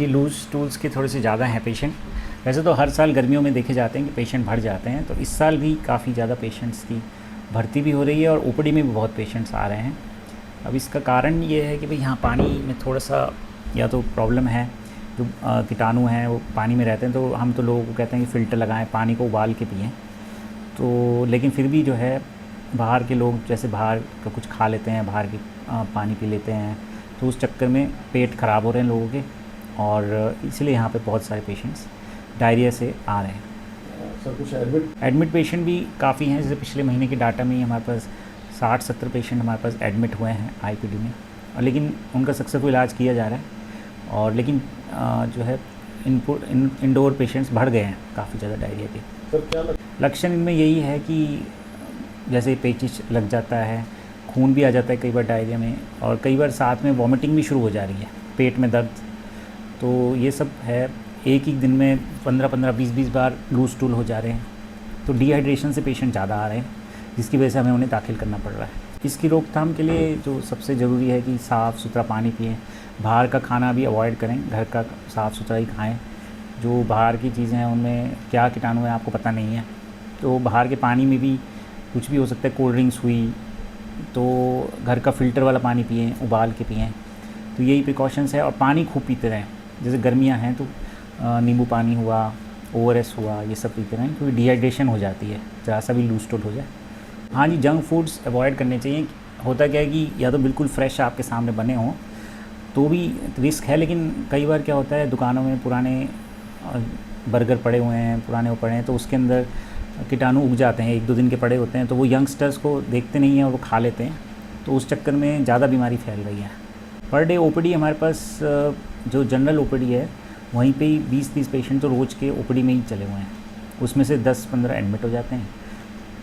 जी, loose stools के थोड़े से ज़्यादा हैं पेशेंट। वैसे तो हर साल गर्मियों में देखे जाते हैं कि पेशेंट बढ़ जाते हैं, तो इस साल भी काफ़ी ज़्यादा पेशेंट्स की भर्ती भी हो रही है और ओपीडी में भी बहुत पेशेंट्स आ रहे हैं। अब इसका कारण ये है कि भाई यहाँ पानी में थोड़ा-सा या तो प्रॉब्लम है, जो कीटाणु हैं वो पानी में रहते हैं, तो हम तो लोगों को कहते हैं कि फ़िल्टर लगाएँ, पानी को उबाल के पिएँ। तो लेकिन फिर भी जो है बाहर के लोग जैसे बाहर का कुछ खा लेते हैं, बाहर की पानी पी लेते हैं, तो उस चक्कर में पेट ख़राब हो रहे हैं लोगों के, और इसलिए यहाँ पे बहुत सारे पेशेंट्स डायरिया से आ रहे हैं। सर कुछ एडमिट पेशेंट भी काफ़ी हैं। जैसे पिछले महीने के डाटा में ही हमारे पास 60-70 पेशेंट हमारे पास एडमिट हुए हैं आईपीडी में, और लेकिन उनका सक्सेसफुल इलाज किया जा रहा है। और लेकिन जो है इंडोर पेशेंट्स बढ़ गए हैं काफ़ी ज़्यादा डायरिया के। सर क्या लक्षण इनमें यही है कि जैसे पेचिश लग जाता है, खून भी आ जाता है कई बार डायरिया में, और कई बार साथ में वॉमिटिंग भी शुरू हो जा रही है, पेट में दर्द। तो ये सब है। एक ही दिन में 15-15, 20-20 बार लूज स्टूल हो जा रहे हैं। तो डिहाइड्रेशन से पेशेंट ज़्यादा आ रहे हैं, जिसकी वजह से हमें उन्हें दाखिल करना पड़ रहा है। इसकी रोकथाम के लिए जो सबसे ज़रूरी है कि साफ़ सुथरा पानी पिएं, बाहर का खाना भी अवॉइड करें, घर का साफ़ सुथरा ही खाएँ। जो बाहर की चीज़ें हैं उनमें क्या कीटाणु है आपको पता नहीं है, तो बाहर के पानी में भी कुछ भी हो सकता है। कोल्ड ड्रिंक्स हुई, तो घर का फ़िल्टर वाला पानी पिएँ, उबाल के पिएँ। तो यही प्रिकॉशंस है, और पानी खूब पीते रहें। जैसे गर्मियाँ हैं तो नींबू पानी हुआ, ओआरएस हुआ, ये सब पीते रहें, क्योंकि डिहाइड्रेशन हो जाती है ज़रा सा भी लूज स्टूल हो जाए। हाँ जी, जंक फूड्स अवॉइड करने चाहिए। होता क्या है कि या तो बिल्कुल फ्रेश आपके सामने बने हों तो भी रिस्क है, लेकिन कई बार क्या होता है दुकानों में पुराने बर्गर पड़े हुए हैं, पुराने वो पड़े हैं, तो उसके अंदर कीटाणु उग जाते हैं, 1-2 दिन के पड़े होते हैं, तो वो यंगस्टर्स को देखते नहीं हैं और वो खा लेते हैं, तो उस चक्कर में ज़्यादा बीमारी फैल रही है। पर डे ओपीडी हमारे पास जो जनरल ओपीडी है वहीं पे ही 20-30 पेशेंट तो रोज़ के ओपीडी में ही चले हुए हैं। उसमें से 10-15 एडमिट हो जाते हैं,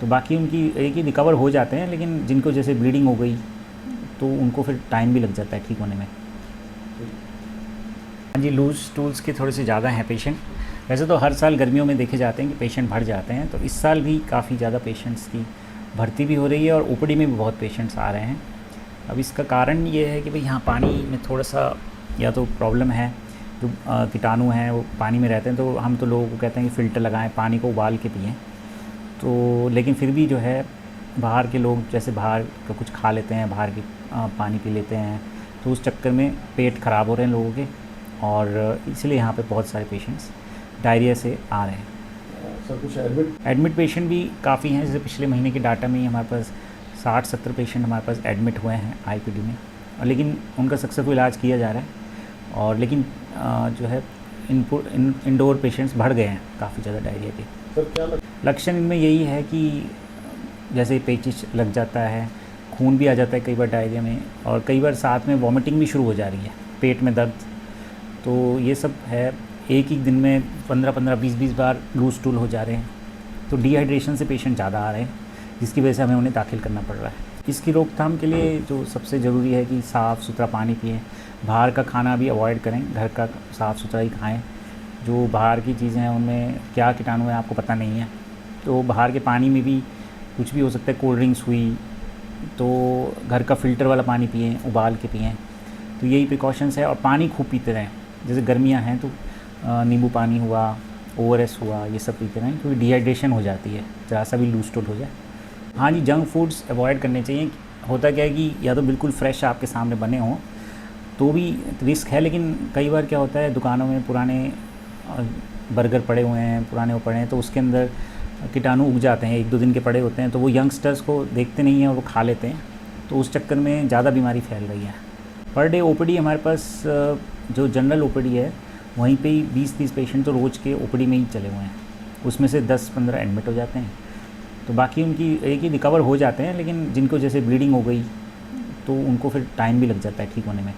तो बाकी उनकी एक ही रिकवर हो जाते हैं, लेकिन जिनको जैसे ब्लीडिंग हो गई तो उनको फिर टाइम भी लग जाता है ठीक होने में। हाँ जी, लूज़ स्टूल्स के थोड़े से ज़्यादा हैं पेशेंट। वैसे तो हर साल गर्मियों में देखे जाते हैं कि पेशेंट बढ़ जाते हैं, तो इस साल भी काफ़ी ज़्यादा पेशेंट्स की भर्ती भी हो रही है और ओपीडी में भी बहुत पेशेंट्स आ रहे हैं। अब इसका कारण ये है कि भाई यहाँ पानी में थोड़ा-सा या तो प्रॉब्लम है, जो कीटाणु हैं वो पानी में रहते हैं, तो हम तो लोगों को कहते हैं कि फ़िल्टर लगाएँ, पानी को उबाल के पिएँ। तो लेकिन फिर भी जो है बाहर के लोग जैसे बाहर का कुछ खा लेते हैं, बाहर की पानी पी लेते हैं, तो उस चक्कर में पेट ख़राब हो रहे हैं लोगों के, और इसलिए यहाँ पे बहुत सारे पेशेंट्स डायरिया से आ रहे हैं। सर कुछ एडमिट पेशेंट भी काफ़ी हैं। जैसे पिछले महीने के डाटा में ही हमारे पास 60-70 पेशेंट हमारे पास एडमिट हुए हैं आईपीडी में, और लेकिन उनका सक्सेसफुल इलाज किया जा रहा है। और लेकिन जो है इंडोर पेशेंट्स बढ़ गए हैं काफ़ी ज़्यादा डायरिया के। सर क्या लक्षण इनमें यही है कि जैसे पेचिश लग जाता है, खून भी आ जाता है कई बार डायरिया में, और कई बार साथ में वॉमिटिंग भी शुरू हो जा रही है, पेट में दर्द। तो ये सब है। एक ही दिन में 15-15, 20-20 बार लूज स्टूल हो जा रहे हैं, तो डिहाइड्रेशन से पेशेंट ज़्यादा आ रहे हैं, जिसकी वजह से हमें उन्हें दाखिल करना पड़ रहा है। इसकी रोकथाम के लिए जो सबसे ज़रूरी है कि साफ़ सुथरा पानी पिएं, बाहर का खाना भी अवॉइड करें, घर का साफ़ सुथरा ही खाएँ। जो बाहर की चीज़ें हैं उनमें क्या कीटाणु है आपको पता नहीं है, तो बाहर के पानी में भी कुछ भी हो सकता है। कोल्ड ड्रिंक्स हुई, तो घर का फ़िल्टर वाला पानी पिएँ, उबाल के पिएँ। तो यही प्रिकॉशंस है, और पानी खूब पीते रहें। जैसे गर्मियाँ हैं तो नींबू पानी हुआ, ओआरएस हुआ, ये सब पीते रहें, क्योंकि डिहाइड्रेशन हो जाती है ज़रा सा भी लूज स्टूल हो जाए। हाँ जी, जंक फूड्स अवॉइड करने चाहिए। होता क्या है कि या तो बिल्कुल फ्रेश आपके सामने बने हों तो भी रिस्क है, लेकिन कई बार क्या होता है दुकानों में पुराने बर्गर पड़े हुए हैं, पुराने वो पड़े हैं, तो उसके अंदर कीटाणु उग जाते हैं, 1-2 दिन के पड़े होते हैं, तो वो यंगस्टर्स को देखते नहीं हैं और वो खा लेते हैं, तो उस चक्कर में ज़्यादा बीमारी फैल रही है। पर डे ओपीडी हमारे पास जो जनरल ओपीडी है वहीं पे ही 20-30 पेशेंट तो रोज़ के ओपीडी में ही चले हुए हैं। उसमें से 10-15 एडमिट हो जाते हैं, तो बाकी उनकी एक ही रिकवर हो जाते हैं, लेकिन जिनको जैसे ब्लीडिंग हो गई तो उनको फिर टाइम भी लग जाता है ठीक होने में।